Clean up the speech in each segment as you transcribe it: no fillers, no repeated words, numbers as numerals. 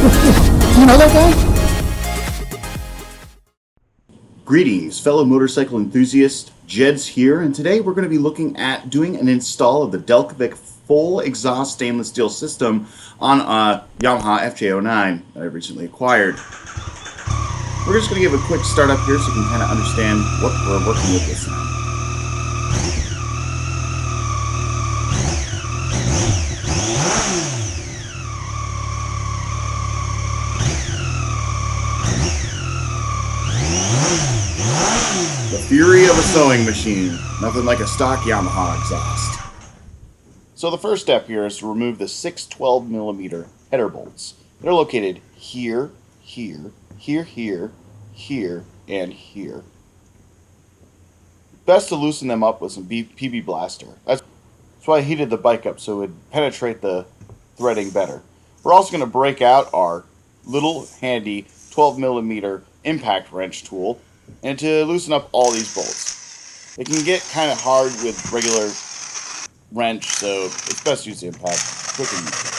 Do you know that guy? Greetings, fellow motorcycle enthusiasts. Jed's here, and today we're going to be looking at doing an install of the Delkevic full exhaust stainless steel system on a Yamaha FJ-09 that I recently acquired. We're just going to give a quick startup here so you can kind of understand what we're working with this time. The fury of a sewing machine. Nothing like a stock Yamaha exhaust. So the first step here is to remove the 6 12mm header bolts. They're located here, here, here, here, here, and here. Best to loosen them up with some PB Blaster. That's why I heated the bike up, so it would penetrate the threading better. We're also going to break out our little handy 12mm impact wrench tool and to loosen up all these bolts. It can get kind of hard with regular wrench, so it's best to use the impact. Quick and easy.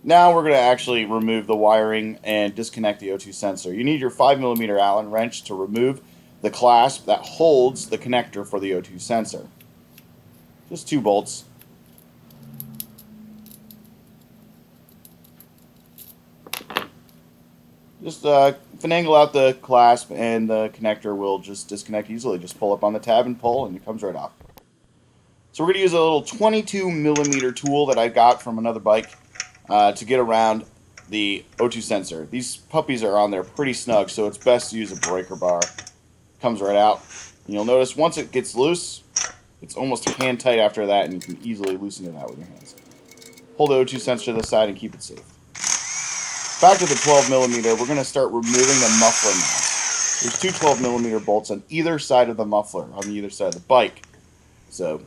Now we're going to actually remove the wiring and disconnect the O2 sensor. You need your 5mm Allen wrench to remove the clasp that holds the connector for the O2 sensor. Just 2 bolts. Just finagle out the clasp and the connector will just disconnect easily. Just pull up on the tab and pull and it comes right off. So we're going to use a little 22mm tool that I got from another bike to get around the O2 sensor. These puppies are on there pretty snug, so it's best to use a breaker bar. Comes right out. And you'll notice once it gets loose, it's almost hand tight after that, and you can easily loosen it out with your hands. Hold the O2 sensor to the side and keep it safe. Back to the 12mm, we're going to start removing the muffler now. There's 2 12mm bolts on either side of the muffler, on either side of the bike. So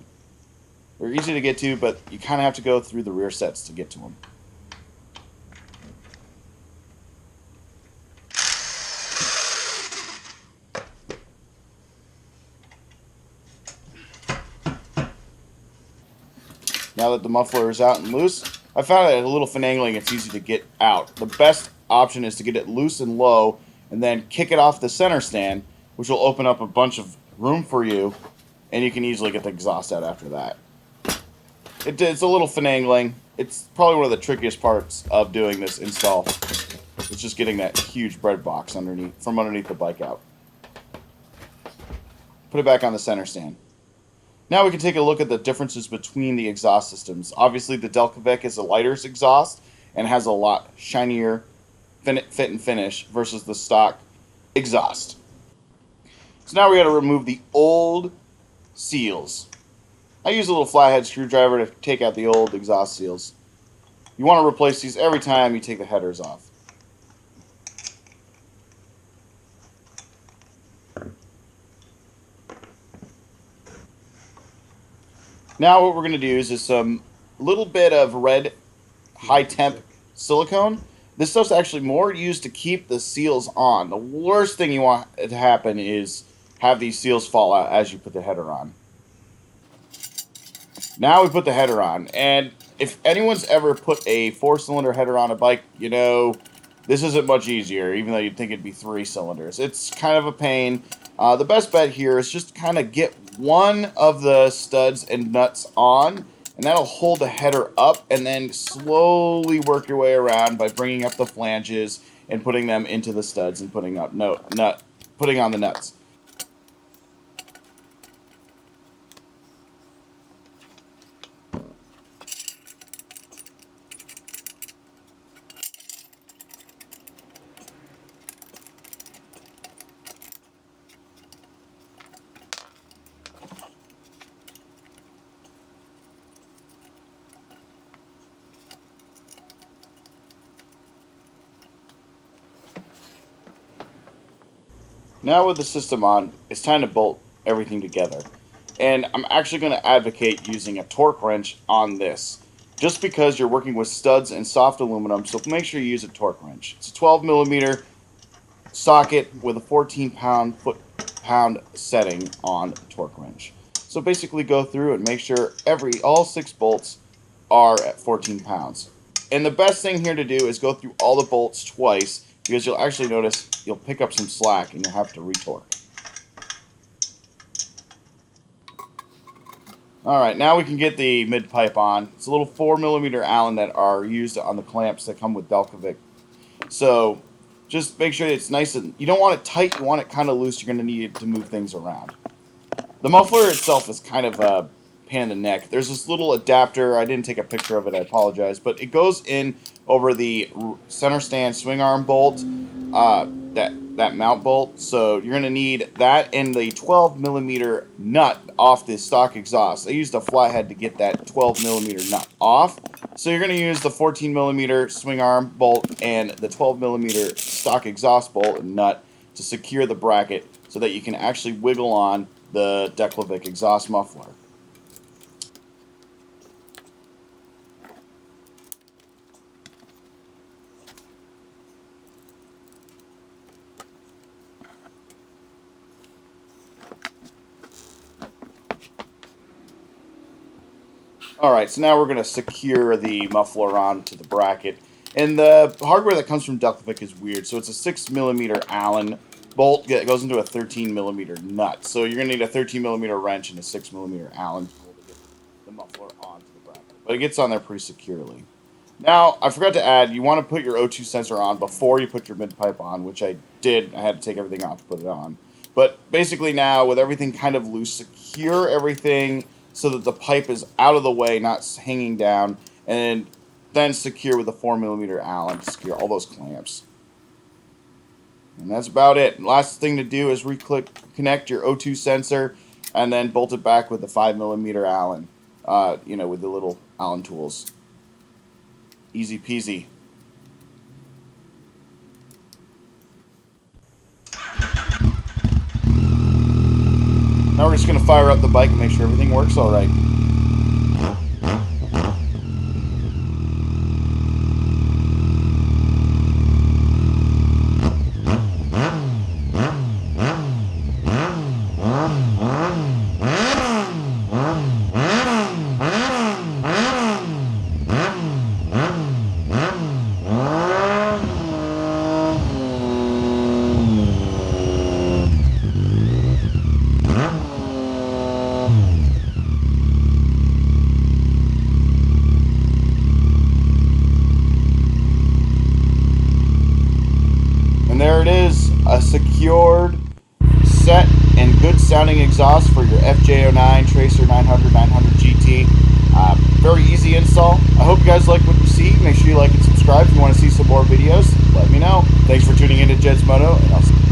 they're easy to get to, but you kind of have to go through the rear sets to get to them. Now that the muffler is out and loose, I found that a little finagling, it's easy to get out. The best option is to get it loose and low and then kick it off the center stand, which will open up a bunch of room for you, and you can easily get the exhaust out after that. It's a little finagling. It's probably one of the trickiest parts of doing this install. It's just getting that huge bread box from underneath the bike out. Put it back on the center stand. Now we can take a look at the differences between the exhaust systems. Obviously the Delkevic is a lighter exhaust and has a lot shinier fit and finish versus the stock exhaust. So now we got to remove the old seals. I use a little flathead screwdriver to take out the old exhaust seals. You want to replace these every time you take the headers off. Now what we're going to do is some little bit of red high temp silicone. This stuff's actually more used to keep the seals on. The worst thing you want to happen is have these seals fall out as you put the header on. Now we put the header on, and if anyone's ever put a 4-cylinder header on a bike, you know this isn't much easier, even though you'd think it'd be 3 cylinders. It's kind of a pain. The best bet here is just kind of get one of the studs and nuts on, and that'll hold the header up, and then slowly work your way around by bringing up the flanges and putting them into the studs and putting on the nuts. Now with the system on, it's time to bolt everything together. And I'm actually going to advocate using a torque wrench on this, just because you're working with studs and soft aluminum, so make sure you use a torque wrench. It's a 12mm socket with a 14 foot-pound setting on the torque wrench. So So basically go through and make sure all 6 bolts are at 14 pounds. And the best thing here to do is go through all the bolts twice, because you'll actually notice you'll pick up some slack and you'll have to retorque. Alright, now we can get the mid pipe on. It's a little 4mm Allen that are used on the clamps that come with Delkevic. So just make sure it's nice and, you don't want it tight, you want it kind of loose. You're going to need it to move things around. The muffler itself is kind of a pain in the neck. There's this little adapter. I didn't take a picture of it, I apologize, but it goes in over the center stand swing arm bolt, that mount bolt. So you're going to need that and the 12mm nut off the stock exhaust. I used a flathead to get that 12mm nut off. So you're going to use the 14mm swing arm bolt and the 12mm stock exhaust bolt and nut to secure the bracket so that you can actually wiggle on the Delkevic exhaust muffler. Alright, so now we're going to secure the muffler onto the bracket. And the hardware that comes from Delkevic is weird. So it's a 6mm Allen bolt that goes into a 13mm nut. So you're going to need a 13mm wrench and a 6mm Allen tool to get the muffler onto the bracket. But it gets on there pretty securely. Now, I forgot to add, you want to put your O2 sensor on before you put your mid-pipe on, which I did. I had to take everything off to put it on. But basically now, with everything kind of loose, secure everything so that the pipe is out of the way, not hanging down, and then secure with a 4mm Allen to secure all those clamps. And that's about it. Last thing to do is connect your O2 sensor and then bolt it back with the 5mm Allen, with the little Allen tools. Easy peasy. Now we're just going to fire up the bike and make sure everything works all right. And there it is, a secured, set, and good sounding exhaust for your FJ-09 Tracer 900 GT. Very easy install. I hope you guys like what you see. Make sure you like and subscribe. If you want to see some more videos, let me know. Thanks for tuning in to Jed's Moto, and I'll see you.